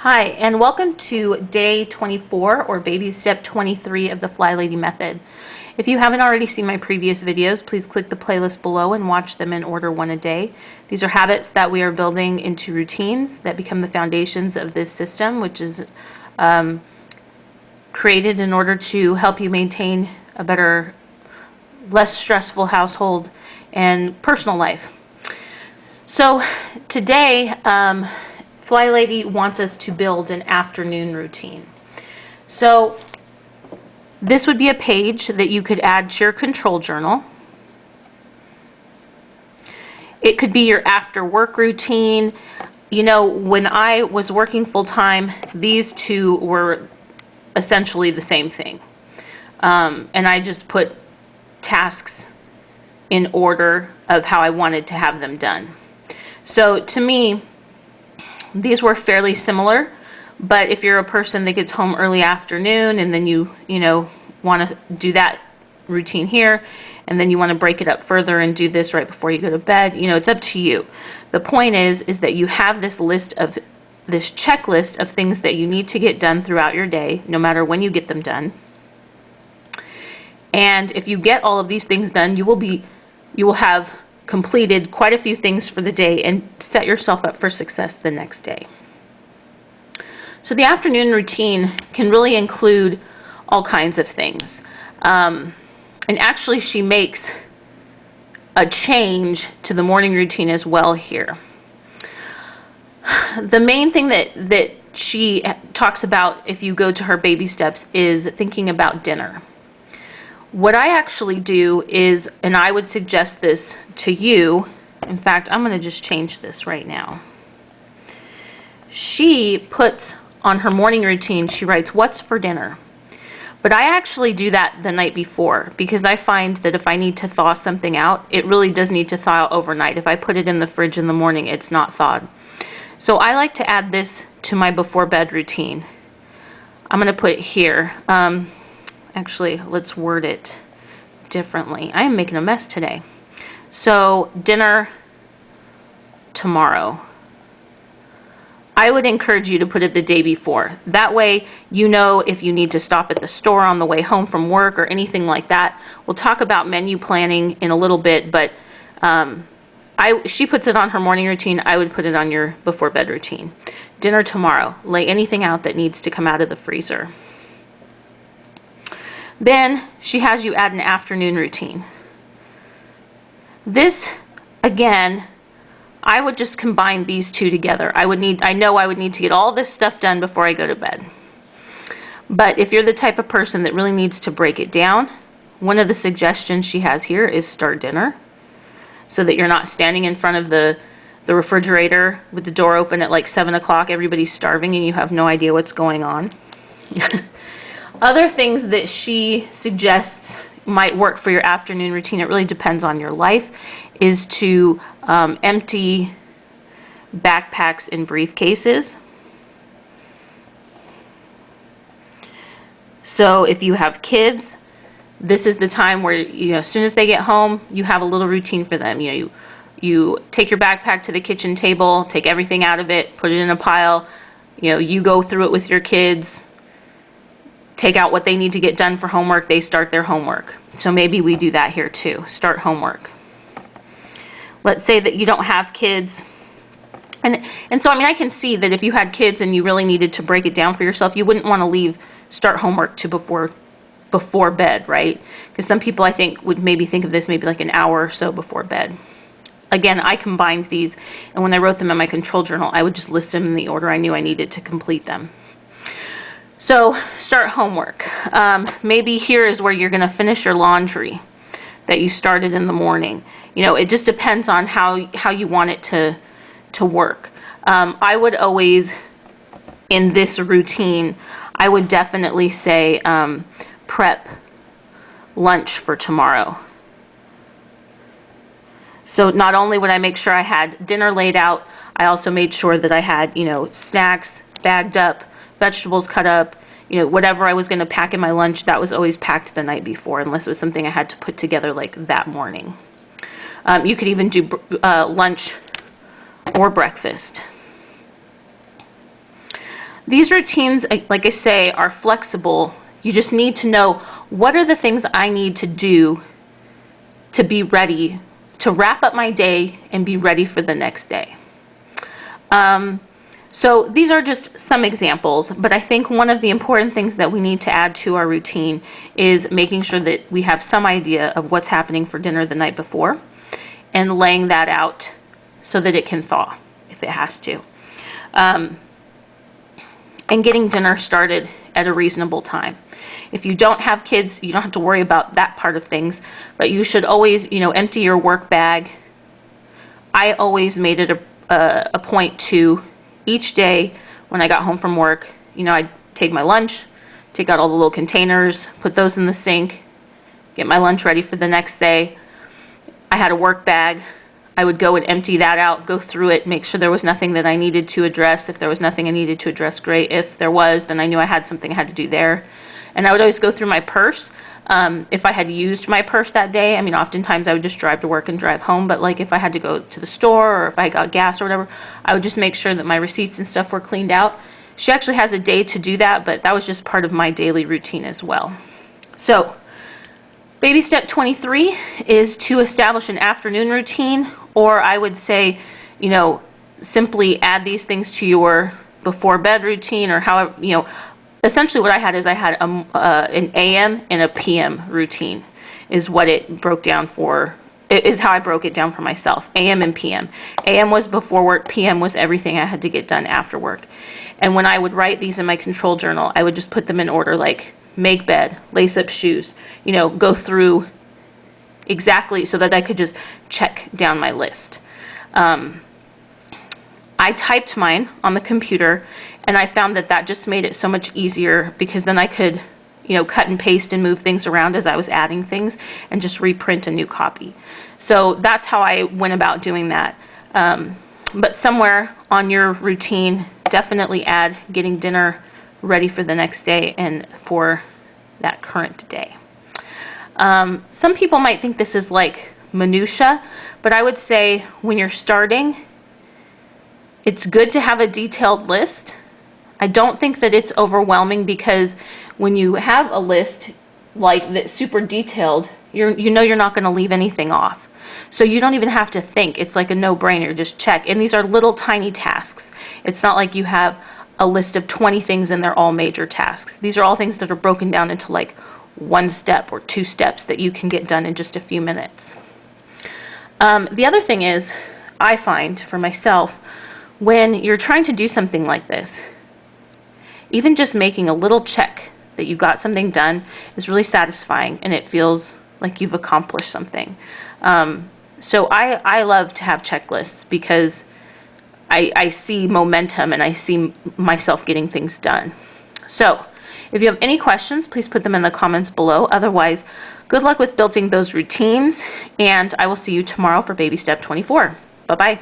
Hi, and welcome to day 24 or baby step 23 of the FlyLady method. If you haven't already seen my previous videos, please click the playlist below and watch them in order one a day. These are habits that we are building into routines that become the foundations of this system, which is created in order to help you maintain a better, less stressful household and personal life. So today, FlyLady wants us to build an afternoon routine. So this would be a page that you could add to your control journal. It could be your after work routine. You know, when I was working full-time, these two were essentially the same thing. And I just put tasks in order of how I wanted to have them done. So to me, these were fairly similar, but if you're a person that gets home early afternoon and then you want to do that routine here, and then you want to break it up further and do this right before you go to bed, it's up to you. The point is that you have this checklist of things that you need to get done throughout your day, no matter when you get them done. And if you get all of these things done, you will have completed quite a few things for the day and set yourself up for success the next day. So the afternoon routine can really include all kinds of things. And actually she makes a change to the morning routine as well here. The main thing that she talks about if you go to her baby steps is thinking about dinner. What I actually do is, and I would suggest this to you, in fact, I'm going to just change this right now. She puts on her morning routine, she writes, what's for dinner? But I actually do that the night before because I find that if I need to thaw something out, it really does need to thaw out overnight. If I put it in the fridge in the morning, it's not thawed. So I like to add this to my before bed routine. I'm going to put it here. Actually, let's word it differently. I am making a mess today. So, dinner tomorrow. I would encourage you to put it the day before. That way, you know if you need to stop at the store on the way home from work or anything like that. We'll talk about menu planning in a little bit, but she puts it on her morning routine. I would put it on your before bed routine. Dinner tomorrow. Lay anything out that needs to come out of the freezer. Then she has you add an afternoon routine. This, again, I would just combine these two together. I know I would need to get all this stuff done before I go to bed. But if you're the type of person that really needs to break it down, one of the suggestions she has here is start dinner so that you're not standing in front of the refrigerator with the door open at like 7 o'clock, everybody's starving and you have no idea what's going on. Other things that she suggests might work for your afternoon routine, it really depends on your life, is to empty backpacks and briefcases. So if you have kids, this is the time where as soon as they get home, you have a little routine for them. You take your backpack to the kitchen table, take everything out of it, put it in a pile. You go through it with your kids. Take out what they need to get done for homework, they start their homework. So maybe we do that here too, start homework. Let's say that you don't have kids. And so, I can see that if you had kids and you really needed to break it down for yourself, you wouldn't want to start homework to before bed, right? Because some people, I think, would maybe think of this maybe like an hour or so before bed. Again, I combined these, and when I wrote them in my control journal, I would just list them in the order I knew I needed to complete them. So start homework. Maybe here is where you're going to finish your laundry that you started in the morning. It just depends on how you want it to work. I would always, in this routine, I would definitely say prep lunch for tomorrow. So not only would I make sure I had dinner laid out, I also made sure that I had, snacks bagged up, vegetables cut up, whatever I was going to pack in my lunch, that was always packed the night before, unless it was something I had to put together like that morning. You could even do lunch or breakfast. These routines, like I say, are flexible. You just need to know what are the things I need to do to be ready to wrap up my day and be ready for the next day. So these are just some examples, but I think one of the important things that we need to add to our routine is making sure that we have some idea of what's happening for dinner the night before and laying that out so that it can thaw if it has to. And getting dinner started at a reasonable time. If you don't have kids, you don't have to worry about that part of things, but you should always, empty your work bag. I always made it a point to each day when I got home from work, I'd take my lunch, take out all the little containers, put those in the sink, get my lunch ready for the next day. I had a work bag. I would go and empty that out, go through it, make sure there was nothing that I needed to address. If there was nothing I needed to address, great. If there was, then I knew I had something I had to do there. And I would always go through my purse. If I had used my purse that day, oftentimes I would just drive to work and drive home, but like if I had to go to the store or if I got gas or whatever, I would just make sure that my receipts and stuff were cleaned out. She actually has a day to do that, but that was just part of my daily routine as well. So, baby step 23 is to establish an afternoon routine, or I would say, simply add these things to your before bed routine, or however, essentially what I had is I had an AM and a PM routine is what it broke down for, is how I broke it down for myself, AM and PM. AM was before work, PM was everything I had to get done after work. And when I would write these in my control journal, I would just put them in order, like make bed, lace up shoes, go through exactly so that I could just check down my list. I typed mine on the computer, and I found that just made it so much easier because then I could, cut and paste and move things around as I was adding things and just reprint a new copy. So that's how I went about doing that. But somewhere on your routine, definitely add getting dinner ready for the next day and for that current day. Some people might think this is like minutia, but I would say when you're starting, it's good to have a detailed list. I don't think that it's overwhelming because when you have a list like that's super detailed, you're not going to leave anything off. So you don't even have to think. It's like a no-brainer. Just check. And these are little tiny tasks. It's not like you have a list of 20 things and they're all major tasks. These are all things that are broken down into like one step or two steps that you can get done in just a few minutes. The other thing is, I find for myself, when you're trying to do something like this, even just making a little check that you got something done is really satisfying, and it feels like you've accomplished something. So I love to have checklists because I see momentum and I see myself getting things done. So if you have any questions, please put them in the comments below. Otherwise, good luck with building those routines, and I will see you tomorrow for baby step 24. Bye-bye.